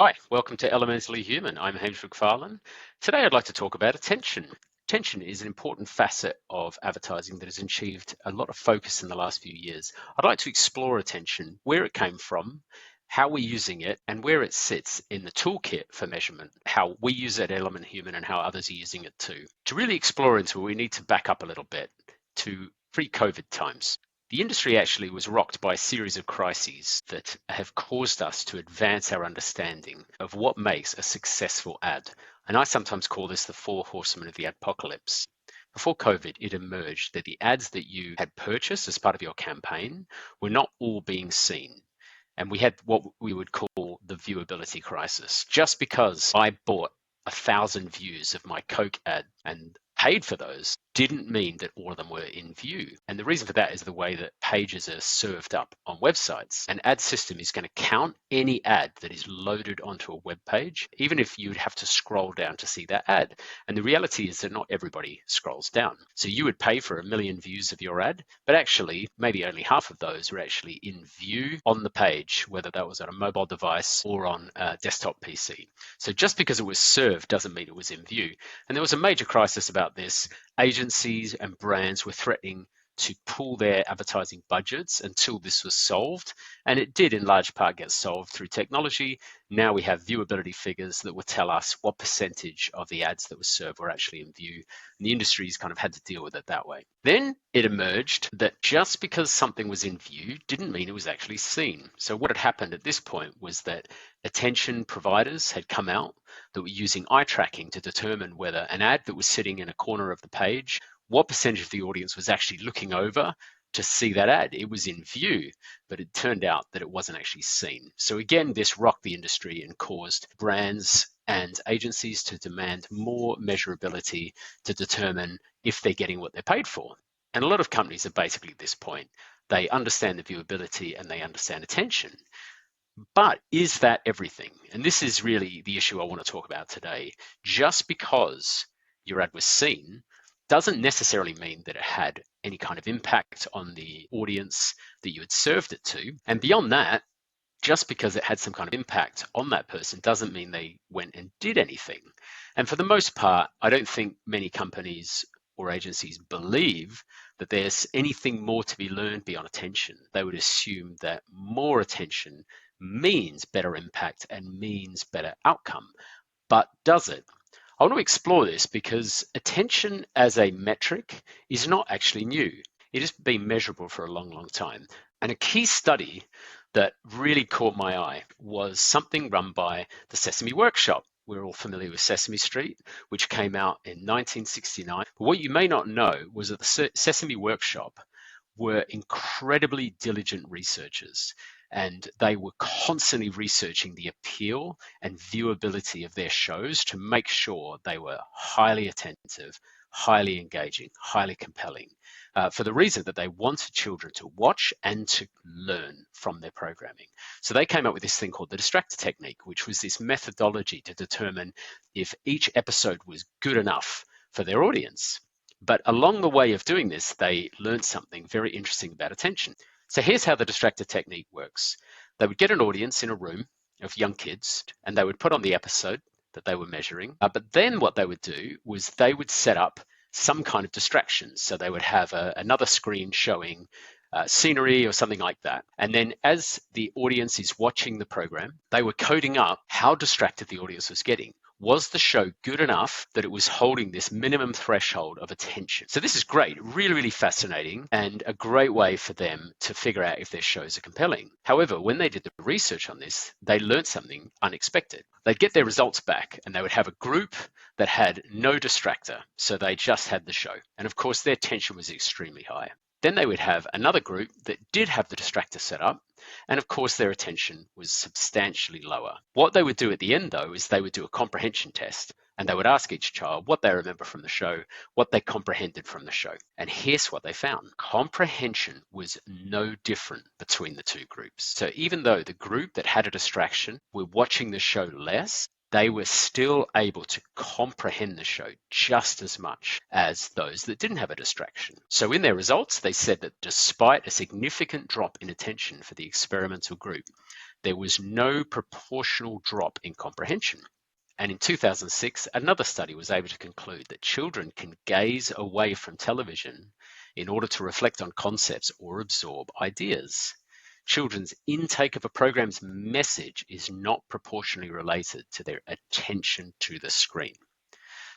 Hi, welcome to Elementally Human. I'm Hamish McPharlin. Today I'd like to talk about attention. Attention is an important facet of advertising that has achieved a lot of focus in the last few years. I'd like to explore attention, where it came from, how we're using it, and where it sits in the toolkit for measurement, how we use it at Element Human and how others are using it too. To really explore into it, we need to back up a little bit to pre-COVID times. The industry actually was rocked by a series of crises that have caused us to advance our understanding of what makes a successful ad. And I sometimes call this the four horsemen of the adpocalypse. Before COVID, it emerged that the ads that you had purchased as part of your campaign were not all being seen. And we had what we would call the viewability crisis. Just because I bought 1,000 views of my Coke ad and paid for those didn't mean that all of them were in view. And the reason for that is the way that pages are served up on websites. An ad system is going to count any ad that is loaded onto a web page, even if you'd have to scroll down to see that ad. And the reality is that not everybody scrolls down. So you would pay for 1 million views of your ad, but actually maybe only half of those were actually in view on the page, whether that was on a mobile device or on a desktop PC. So just because it was served doesn't mean it was in view. And there was a major crisis about this. Agencies and brands were threatening to pull their advertising budgets until this was solved. And it did in large part get solved through technology. Now we have viewability figures that will tell us what percentage of the ads that were served were actually in view. And the industry's kind of had to deal with it that way. Then it emerged that just because something was in view didn't mean it was actually seen. So what had happened at this point was that attention providers had come out that were using eye tracking to determine whether an ad that was sitting in a corner of the page, what percentage of the audience was actually looking over to see that ad. It was in view, but it turned out that it wasn't actually seen. So again, this rocked the industry and caused brands and agencies to demand more measurability to determine if they're getting what they're paid for. And a lot of companies are basically at this point. They understand the viewability and they understand attention. But is that everything? And this is really the issue I want to talk about today. Just because your ad was seen doesn't necessarily mean that it had any kind of impact on the audience that you had served it to. And beyond that, just because it had some kind of impact on that person doesn't mean they went and did anything. And for the most part, I don't think many companies or agencies believe that there's anything more to be learned beyond attention. They would assume that more attention means better impact and means better outcome. But does it? I want to explore this because attention as a metric is not actually new. It has been measurable for a long, long time. And a key study that really caught my eye was something run by the Sesame Workshop. We're all familiar with Sesame Street, which came out in 1969. But what you may not know was that the Sesame Workshop were incredibly diligent researchers, and they were constantly researching the appeal and viewability of their shows to make sure they were highly attentive, highly engaging, highly compelling, for the reason that they wanted children to watch and to learn from their programming. So they came up with this thing called the distractor technique, which was this methodology to determine if each episode was good enough for their audience. But along the way of doing this, they learned something very interesting about attention. So here's how the distractor technique works. They would get an audience in a room of young kids, and they would put on the episode that they were measuring. But then what they would do was they would set up some kind of distraction. So they would have another screen showing scenery or something like that. And then as the audience is watching the program, they were coding up how distracted the audience was getting. Was the show good enough that it was holding this minimum threshold of attention? So this is great, really, really fascinating, and a great way for them to figure out if their shows are compelling. However, when they did the research on this, they learned something unexpected. They'd get their results back and they would have a group that had no distractor, so they just had the show. And of course, their attention was extremely high. Then they would have another group that did have the distractor set up, and of course their attention was substantially lower. What they would do at the end though is they would do a comprehension test, and they would ask each child what they remember from the show, what they comprehended from the show. And here's what they found. Comprehension was no different between the two groups. So even though the group that had a distraction were watching the show less, they were still able to comprehend the show just as much as those that didn't have a distraction. So in their results, they said that despite a significant drop in attention for the experimental group, there was no proportional drop in comprehension. And in 2006, another study was able to conclude that children can gaze away from television in order to reflect on concepts or absorb ideas. Children's intake of a program's message is not proportionally related to their attention to the screen.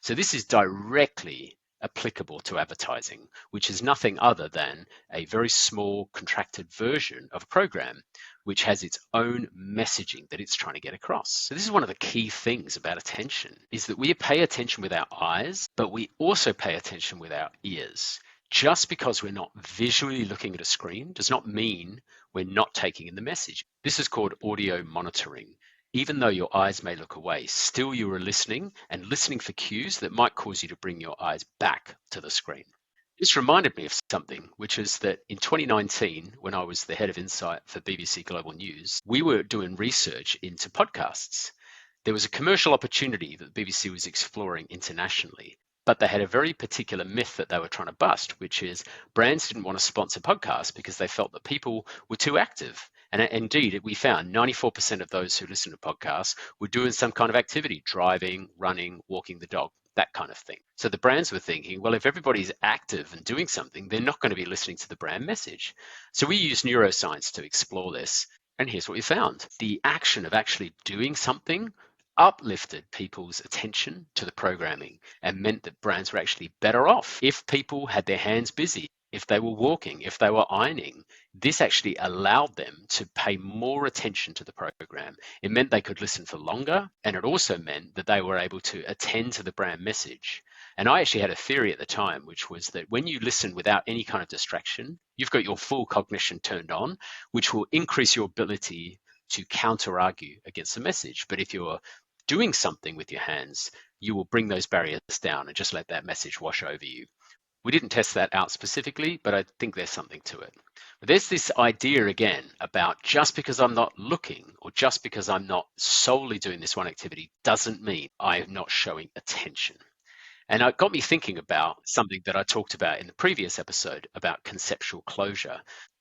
So this is directly applicable to advertising, which is nothing other than a very small contracted version of a program which has its own messaging that it's trying to get across. So this is one of the key things about attention, is that we pay attention with our eyes, but we also pay attention with our ears. Just because we're not visually looking at a screen does not mean we're not taking in the message. This is called audio monitoring. Even though your eyes may look away, still you are listening and listening for cues that might cause you to bring your eyes back to the screen. This reminded me of something, which is that in 2019, when I was the head of insight for BBC Global News, we were doing research into podcasts. There was a commercial opportunity that the BBC was exploring internationally, but they had a very particular myth that they were trying to bust, which is brands didn't want to sponsor podcasts because they felt that people were too active. And indeed, we found 94% of those who listen to podcasts were doing some kind of activity, driving, running, walking the dog, that kind of thing. So the brands were thinking, well, if everybody's active and doing something, they're not going to be listening to the brand message. So we used neuroscience to explore this. And here's what we found. The action of actually doing something uplifted people's attention to the programming and meant that brands were actually better off if people had their hands busy, if they were walking, if they were ironing. This actually allowed them to pay more attention to the program. It meant they could listen for longer, and it also meant that they were able to attend to the brand message. And I actually had a theory at the time, which was that when you listen without any kind of distraction, you've got your full cognition turned on, which will increase your ability to counter-argue against the message. But if you're doing something with your hands, you will bring those barriers down and just let that message wash over you. We didn't test that out specifically, but I think there's something to it. But there's this idea again about just because I'm not looking or just because I'm not solely doing this one activity doesn't mean I'm not showing attention. And it got me thinking about something that I talked about in the previous episode about conceptual closure.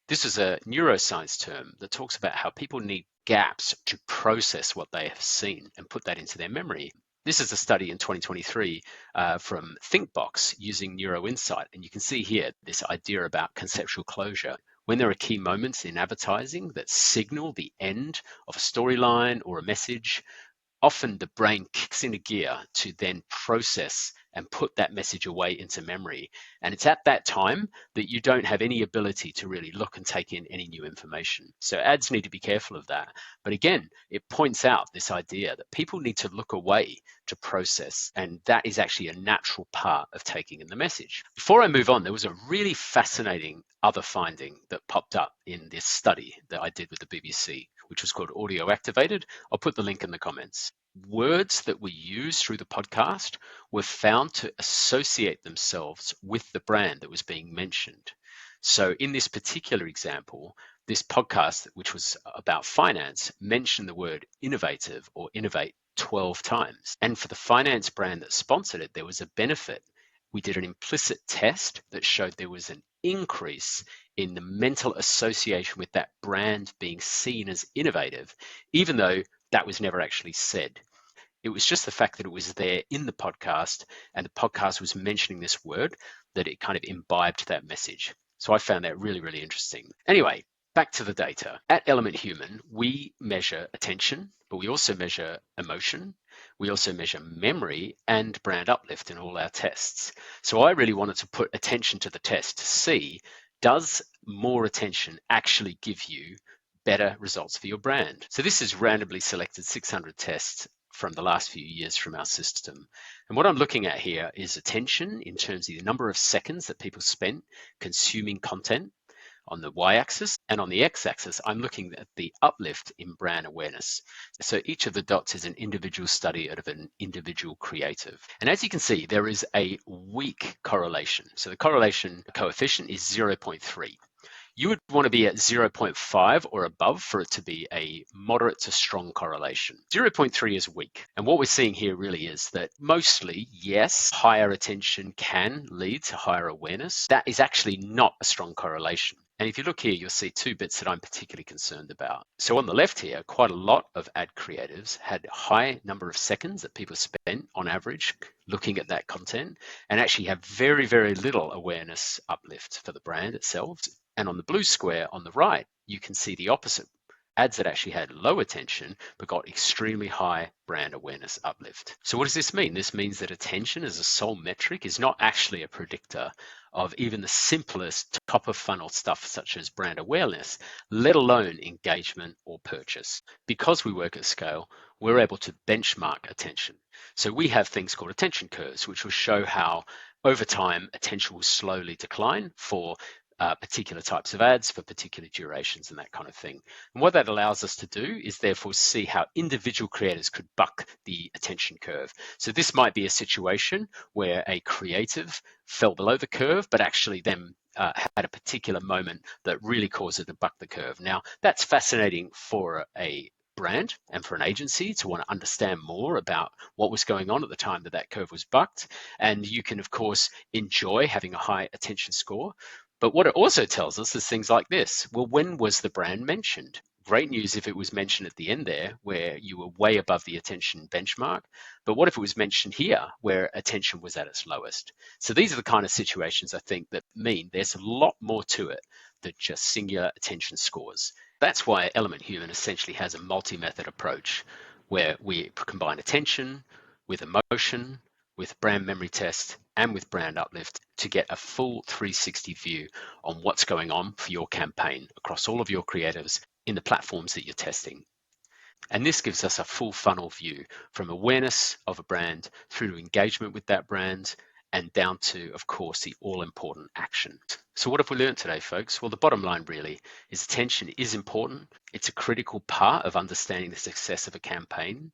This is a neuroscience term that talks about how people need gaps to process what they have seen and put that into their memory. This is a study in 2023 from ThinkBox using neuroinsight. And you can see here this idea about conceptual closure. When there are key moments in advertising that signal the end of a storyline or a message, often the brain kicks into gear to then process and put that message away into memory. And it's at that time that you don't have any ability to really look and take in any new information. So ads need to be careful of that. But again, it points out this idea that people need to look away to process. And that is actually a natural part of taking in the message. Before I move on, there was a really fascinating other finding that popped up in this study that I did with the BBC, which was called Audio Activated. I'll put the link in the comments. Words that were used through the podcast were found to associate themselves with the brand that was being mentioned. So in this particular example, this podcast, which was about finance, mentioned the word innovative or innovate 12 times. And for the finance brand that sponsored it, there was a benefit. We did an implicit test that showed there was an increase in the mental association with that brand being seen as innovative, even though that was never actually said. It was just the fact that it was there in the podcast and the podcast was mentioning this word that it kind of imbibed that message. So I found that really, really interesting. Anyway, back to the data. At Element Human, we measure attention, but we also measure emotion. We also measure memory and brand uplift in all our tests. So I really wanted to put attention to the test to see, does more attention actually give you better results for your brand? So this is randomly selected 600 tests from the last few years from our system. And what I'm looking at here is attention in terms of the number of seconds that people spent consuming content on the y-axis, and on the x-axis, I'm looking at the uplift in brand awareness. So each of the dots is an individual study out of an individual creative. And as you can see, there is a weak correlation. So the correlation coefficient is 0.3. You would want to be at 0.5 or above for it to be a moderate to strong correlation. 0.3 is weak. And what we're seeing here really is that mostly, yes, higher attention can lead to higher awareness. That is actually not a strong correlation. And if you look here, you'll see two bits that I'm particularly concerned about. So on the left here, quite a lot of ad creatives had a high number of seconds that people spent on average looking at that content, and actually have very, very little awareness uplift for the brand itself. And on the blue square on the right, you can see the opposite. Ads that actually had low attention but got extremely high brand awareness uplift. So what does this mean? This means that attention as a sole metric is not actually a predictor of even the simplest top of funnel stuff such as brand awareness, let alone engagement or purchase. Because we work at scale, we're able to benchmark attention. So we have things called attention curves, which will show how over time attention will slowly decline for particular types of ads for particular durations and that kind of thing. And what that allows us to do is therefore see how individual creators could buck the attention curve. So this might be a situation where a creative fell below the curve, but actually then had a particular moment that really caused it to buck the curve. Now, that's fascinating for a brand and for an agency to want to understand more about what was going on at the time that that curve was bucked. And you can, of course, enjoy having a high attention score. But what it also tells us is things like this. Well, when was the brand mentioned? Great news if it was mentioned at the end there, where you were way above the attention benchmark. But what if it was mentioned here, where attention was at its lowest? So these are the kind of situations I think that mean there's a lot more to it than just singular attention scores. That's why Element Human essentially has a multi-method approach where we combine attention with emotion, with brand memory test, and with brand uplift to get a full 360 view on what's going on for your campaign across all of your creatives in the platforms that you're testing. And this gives us a full funnel view from awareness of a brand through to engagement with that brand and down to, of course, the all-important action. So what have we learned today, folks? Well, the bottom line really is attention is important. It's a critical part of understanding the success of a campaign.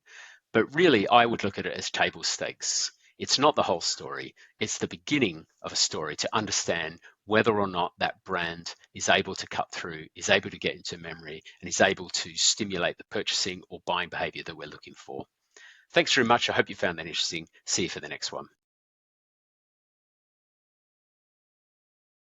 But really, I would look at it as table stakes. It's not the whole story. It's the beginning of a story to understand whether or not that brand is able to cut through, is able to get into memory, and is able to stimulate the purchasing or buying behavior that we're looking for. Thanks very much. I hope you found that interesting. See you for the next one.